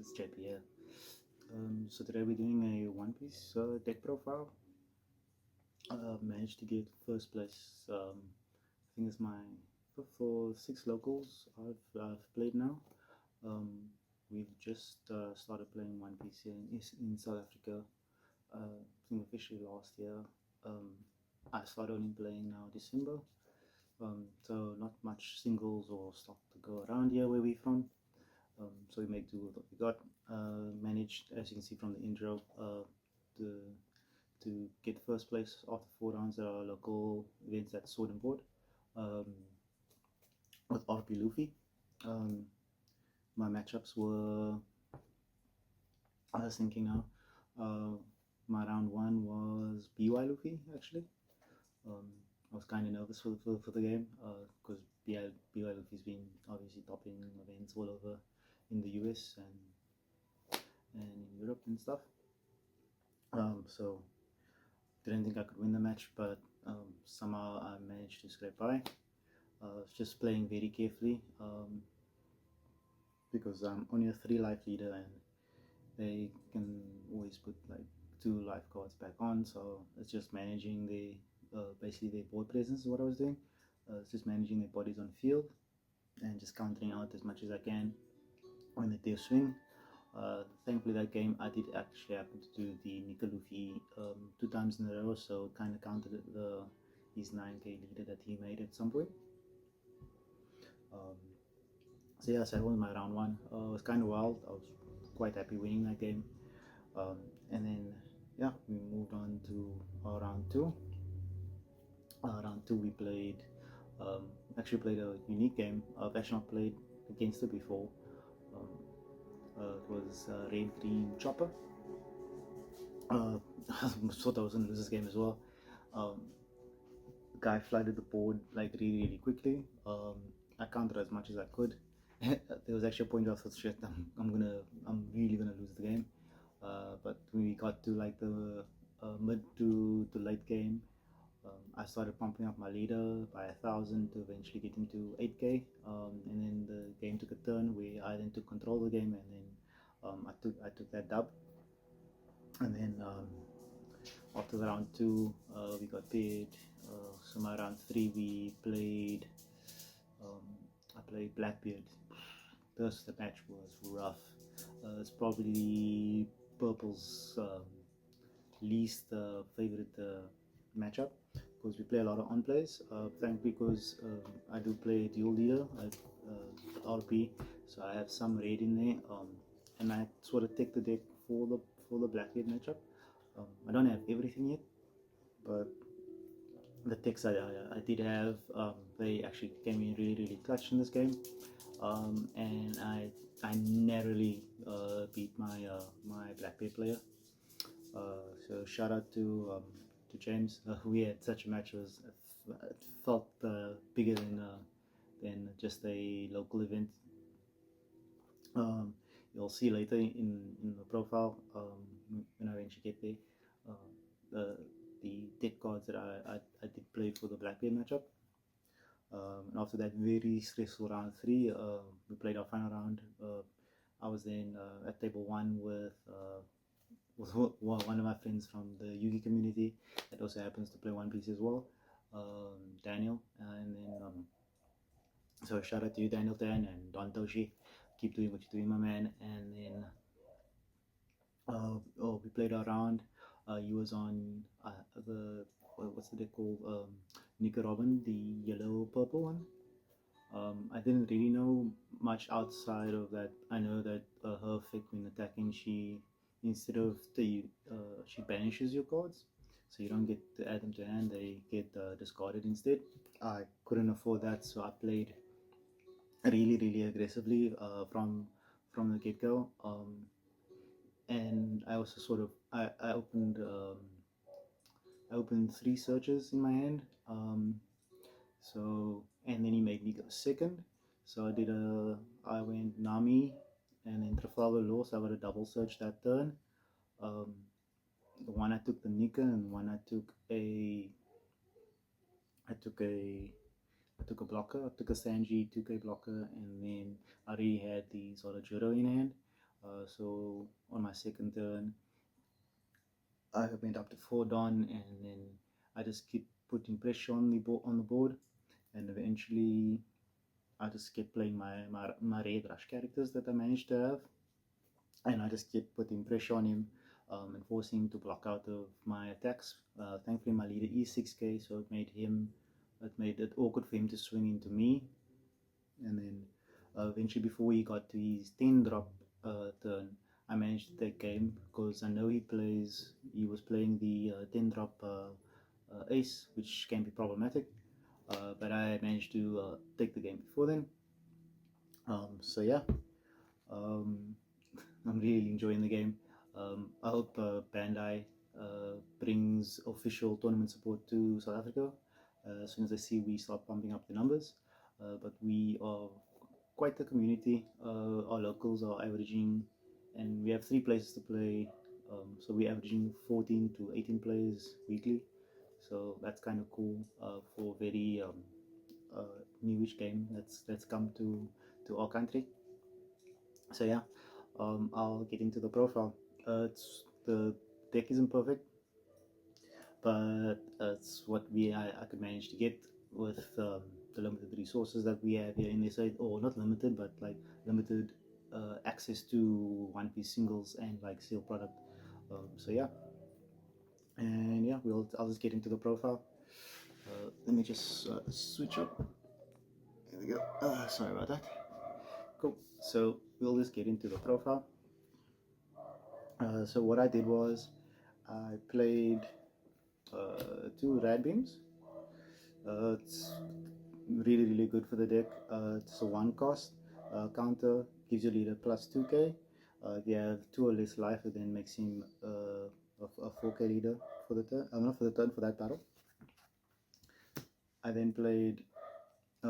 it's JP here. So today we're doing a One Piece deck profile. Managed to get first place. I think it's my fifth or sixth locals I've played now. We've just started playing One Piece here in South Africa. I think officially last year. I started only playing now December. So not much singles or stock to go around here where we're from. So we make do with what we got. Managed, as you can see from the intro, to get first place after 4 rounds at our local events at Sword and Board with RP Luffy. My matchups were, I was thinking now, my round 1 was BY Luffy actually. I was kind of nervous for the game because BY Luffy's been obviously topping events all over in the US and in Europe and stuff. So didn't think I could win the match, but somehow I managed to scrape by. Just playing very carefully because I'm only a 3 life leader and they can always put like 2 life cards back on, so it's just managing the basically their board presence is what I was doing. It's just managing their bodies on field and just countering out as much as I can when they do swing. Thankfully that game I did actually happen to do the Nika Luffy 2 times in a row, so kind of counted his 9k leader that he made at some point. So yeah, so that was my round 1. It was kind of wild. I was quite happy winning that game. And then yeah, we moved on to round 2. Round 2 we played, actually played a unique game. I've actually not played against it before. It was Red Green Chopper. I thought I was going to lose this game as well. The guy flooded the board like really quickly. I counted as much as I could. There was actually a point where I thought, shit, I'm really gonna lose the game. But when we got to like the mid to late game, I started pumping up my leader by 1,000 to eventually get him to 8k, and then the game took a turn where I then took control of the game, and then I took that dub. And then after the round 2 we got paid. So my round 3 we played, I played Blackbeard. The match was rough. It's probably Purple's least favorite matchup because we play a lot of on plays. Thankfully, because I do play dual leader at RP, so I have some red in there, and I sort of take the deck for the Blackbeard matchup. I don't have everything yet, but the techs I did have, they actually came in really clutch in this game, and I narrowly beat my my Blackbeard player. So shout out to James. We had such a match. It felt bigger than just a local event. You'll see later in the profile when I eventually get there, the deck cards that I did play for the Blackbeard matchup. And after that very stressful round 3, we played our final round. I was then at table 1 with one of my friends from the Yugi community that also happens to play One Piece as well, Daniel. And then so shout out to you, Daniel Dan and Don Toshi. Keep doing what you're doing, my man. And then we played our round. He was on what's the deck called, Nika Robin, the yellow purple one. I didn't really know much outside of that. I know that her effect when attacking, she instead of she banishes your cards, so you don't get to add them to hand, they get discarded instead. I couldn't afford that, so I played really aggressively from the get-go, and I also sort of I opened 3 searches in my hand, so, and then he made me go second, so I went Nami and then Trafalgar Law, so I got a double search that turn. The one I took the Nika, and one I took a blocker. I took a Sanji 2k blocker, and then I already had the Zorajuro in hand. So on my second turn, I went up to 4 Don, and then I just keep putting pressure on the board, and eventually I just kept playing my red rush characters that I managed to have, and I just kept putting pressure on him, and forcing him to block out of my attacks. Thankfully, my leader is 6k, so it made it awkward for him to swing into me, and then eventually, before he got to his 10 drop turn, I managed to take game because I know he was playing the 10 drop ace, which can be problematic, but I managed to take the game before then. So yeah, um, I'm really enjoying the game. I hope Bandai brings official tournament support to South Africa as soon as I see we start pumping up the numbers. But we are quite the community. Our locals are averaging, and we have 3 places to play. So we're averaging 14 to 18 players weekly. So that's kind of cool for a very newish game that's come to our country. So yeah, I'll get into the profile. The deck isn't perfect, but it's what I could manage to get with the limited resources that we have here in this side, or not limited, but like limited access to One Piece singles and like seal product. So yeah, and yeah, I'll just get into the profile. Let me just switch up. There we go. Sorry about that. Cool. So we'll just get into the profile. So what I did was I played 2 rad beams. It's really good for the deck. It's a 1 cost counter, gives your leader plus 2k. If you have 2 or less life, it then makes him a 4k leader for the turn. Not for the turn, for that battle. I then played 3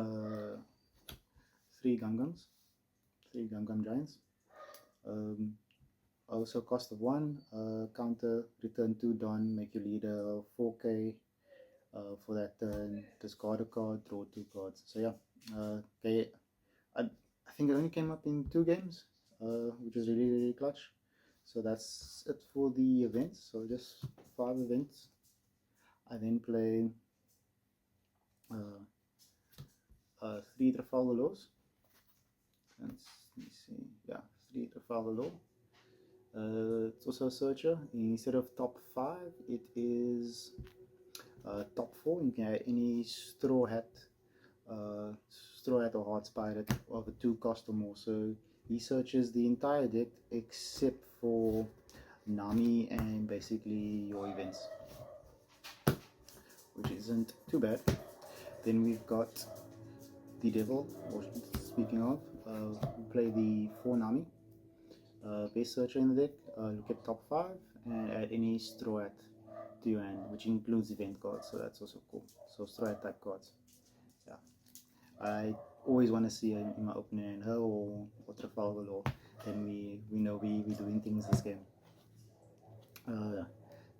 Gungans, 3 Gungam Giants. Also cost of 1, counter, return 2 Don, make your leader 4k for that turn, discard a card, draw 2 cards. So yeah, okay, I think it only came up in 2 games, which is really clutch. So that's it for the events, so just 5 events. I then play 3 Trafalgar Laws. Let me see, yeah, 3 Trafalgar Law. It's also a searcher. Instead of top 5, it is top 4. You can have any straw hat or hearts pirate of a 2 cost or more. So he searches the entire deck except for Nami and basically your events, which isn't too bad. Then we've got the Devil, or speaking of, we play the 4 Nami. Base searcher in the deck, look at top 5 and add any straw hat to your hand, which includes event cards, so that's also cool. So straw hat type cards. Yeah, I always want to see in my opening hand her or Trafalgar Law, then we know we're doing things this game.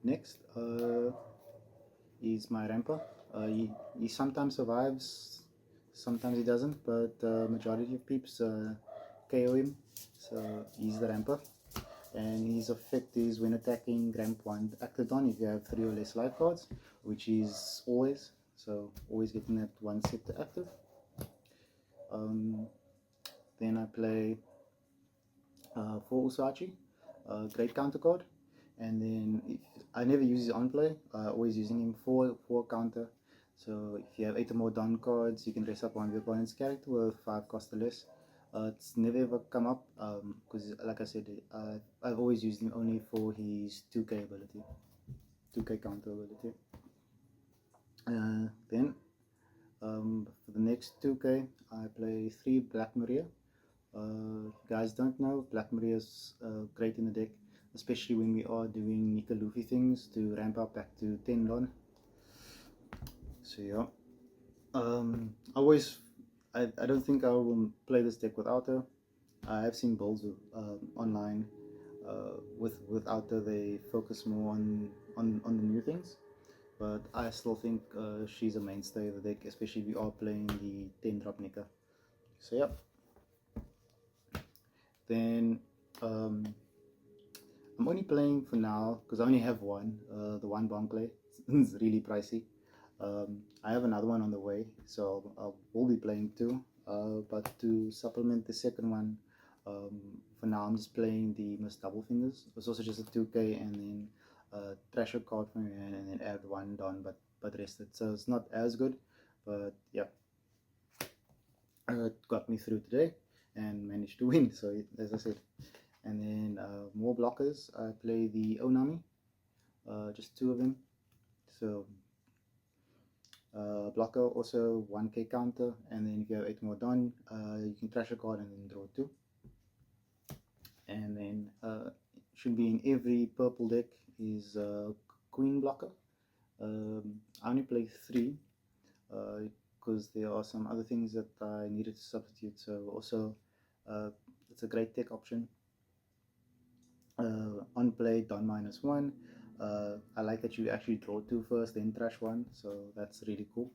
Next is my ramper. He sometimes survives, sometimes he doesn't, but majority of peeps KO him, so he's the ramper. And his effect is when attacking ramp 1 acted on if you have 3 or less life cards, which is always, so always getting that 1 set to active. Then I play 4 Usachi, great counter card, and then I never use his on play, always using him for counter. So if you have 8 or more down cards, you can dress up one of your opponent's character with 5 cost or less. It's never ever come up because, like I said, I've always used him only for his 2k ability, 2k counter ability. Then for the next 2k, I play 3 Black Maria. Guys don't know, Black Maria is great in the deck, especially when we are doing Nika Luffy things to ramp up back to 10 Don. So yeah, I don't think I will play this deck without her. I have seen builds online without her. They focus more on the new things, but I still think she's a mainstay of the deck, especially if we are playing the 10 drop Nika. So yeah. Then Um, I'm only playing for now because I only have one, the one Bonkley. It's really pricey. I have another one on the way, so I will be playing two. But to supplement the second one, for now I'm just playing the Miss Double Fingers. It's also just a 2K and then Thrasher card from your hand and then add one Don, but rested. So it's not as good, but yeah, it got me through today and managed to win. So as I said, and then more blockers. I play the Onami, just two of them. So blocker also 1k counter, and then if you have 8 more done, you can trash a card and then draw 2. And then should be in every purple deck is queen blocker. I only play 3 because there are some other things that I needed to substitute. So also it's a great tech option. On play Don -1. I like that you actually draw 2 first, then trash 1, so that's really cool.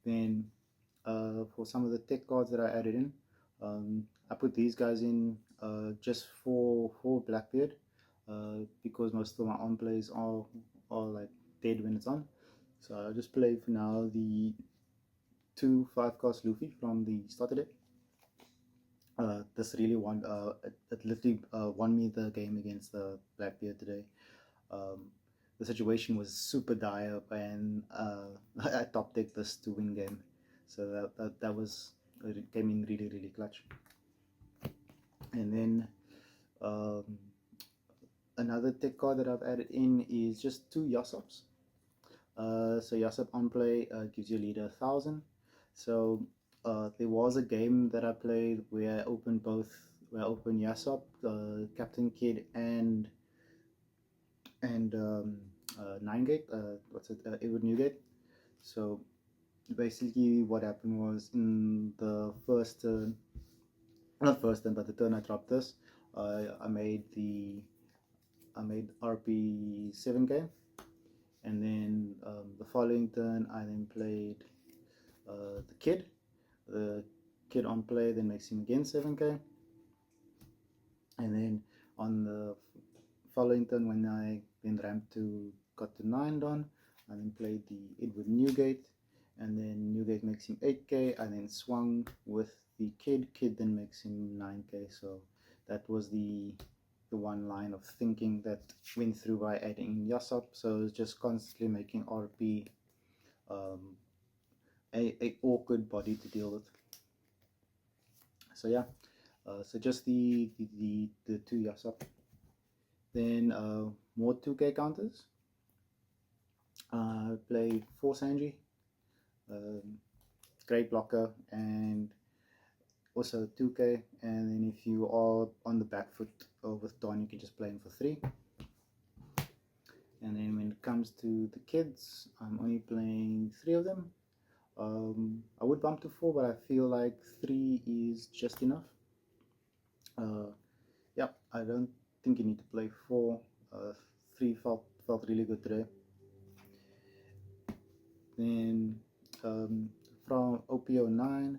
Then for some of the tech cards that I added in, I put these guys in just for Blackbeard because most of my on plays are like dead when it's on. So I'll just play for now the 2 5-cost Luffy from the starter deck. This really won. It literally won me the game against the Blackbeard today. The situation was super dire, and I top decked this to win game. So that was, it came in really clutch. And then another tech card that I've added in is just 2 Yasops. So Yasop on play gives your leader 1,000. So there was a game that I played where I opened Yasop, Captain Kid, and 9-gate. What's it? Edward Newgate. So basically, what happened was in the first turn, not first turn, but the turn I dropped this, I made RP 7K, and then the following turn I then played the kid. The kid on play then makes him again 7K, and then on the following turn when I then ramped to got to 9 done, I then played the Edward Newgate, and then Newgate makes him 8K. I then swung with the kid then makes him 9K. So that was the one line of thinking that went through by adding Yasop. So it's just constantly making RP a awkward body to deal with. So yeah, so just the 2 Yasop. Then more 2K counters. Play 4 Sanji, great blocker, and also 2K. And then if you are on the back foot with Don, you can just play him for 3. And then when it comes to the kids, I'm only playing 3 of them. I would bump to 4, but I feel like 3 is just enough. Yeah, I don't think you need to play 4. 3 felt really good today. Then from OP09,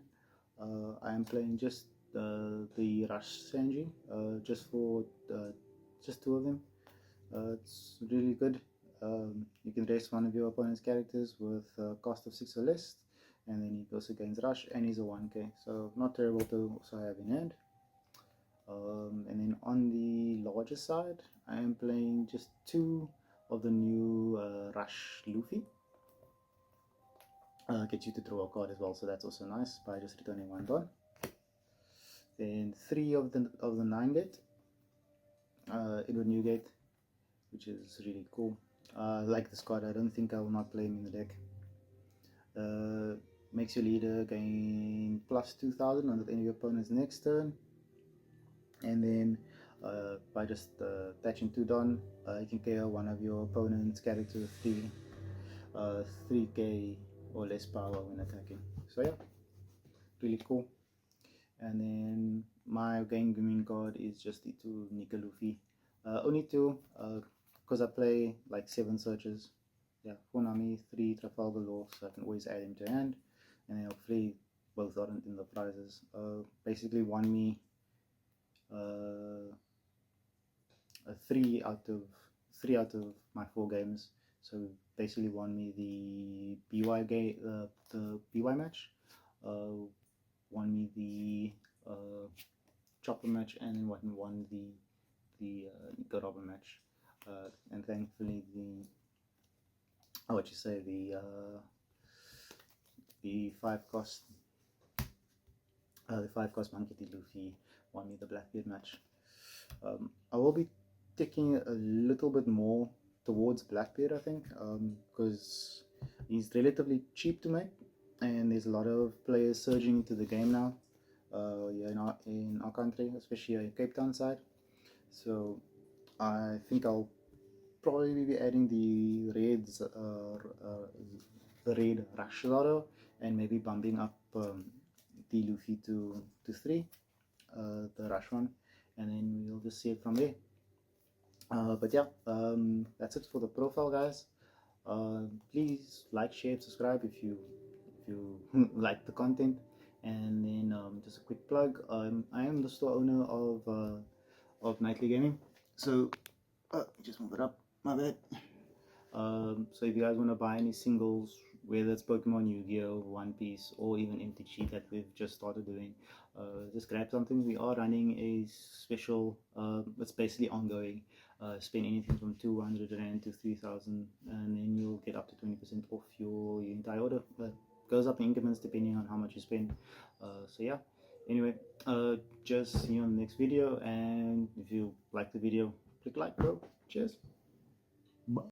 I am playing just the Rush Sanji, just for just 2 of them. It's really good. You can race one of your opponent's characters with a cost of 6 or less, and then he goes against Rush, and he's a 1K, so not terrible to also have in hand. And then on the larger side, I am playing just 2 of the new Rush Luffy. Get you to draw a card as well, so that's also nice by just returning 1 Don. Then 3 of the 9-gate, Edward Newgate, which is really cool. I like this card. I don't think I will not play him in the deck. Makes your leader gain plus 2,000 on any of your opponent's next turn, and then by just attaching 2 Don, you can KO one of your opponent's characters with 3k or less power when attacking. So yeah, really cool. And then my game green card is just the 2 Nika Luffy. Only 2, because I play like 7 searches. Yeah, 4 Nami, 3 Trafalgar Law, so I can always add him to hand. And then hopefully both aren't in the prizes. Basically won me three out of my 4 games. So basically won me the BY game, the BY match, won me the chopper match, and then won the Nicaragua match. And thankfully the 5 cost Monkey D. Luffy won me the Blackbeard match. I will be taking a little bit more towards Blackbeard, I think, because he's relatively cheap to make, and there's a lot of players surging into the game now. Yeah, in our country, especially in Cape Town side. So I think I'll probably be adding the raids, the raid Rush Auto, and maybe bumping up the Luffy to 3, the Rush one, and then we'll just see it from there. But yeah, that's it for the profile, guys. Please like, share, subscribe if you like the content. And then just a quick plug, I am the store owner of Nightly Gaming, so just move it up, my bad. So if you guys want to buy any singles, whether it's Pokemon, Yu-Gi-Oh, One Piece, or even MTG that we've just started doing, just grab something. We are running a special, it's basically ongoing. Spend anything from 200 Rand to 3,000, and then you'll get up to 20% off your entire order. But goes up in increments depending on how much you spend. So yeah, anyway, just see you on the next video, and if you like the video, click like, bro. Cheers.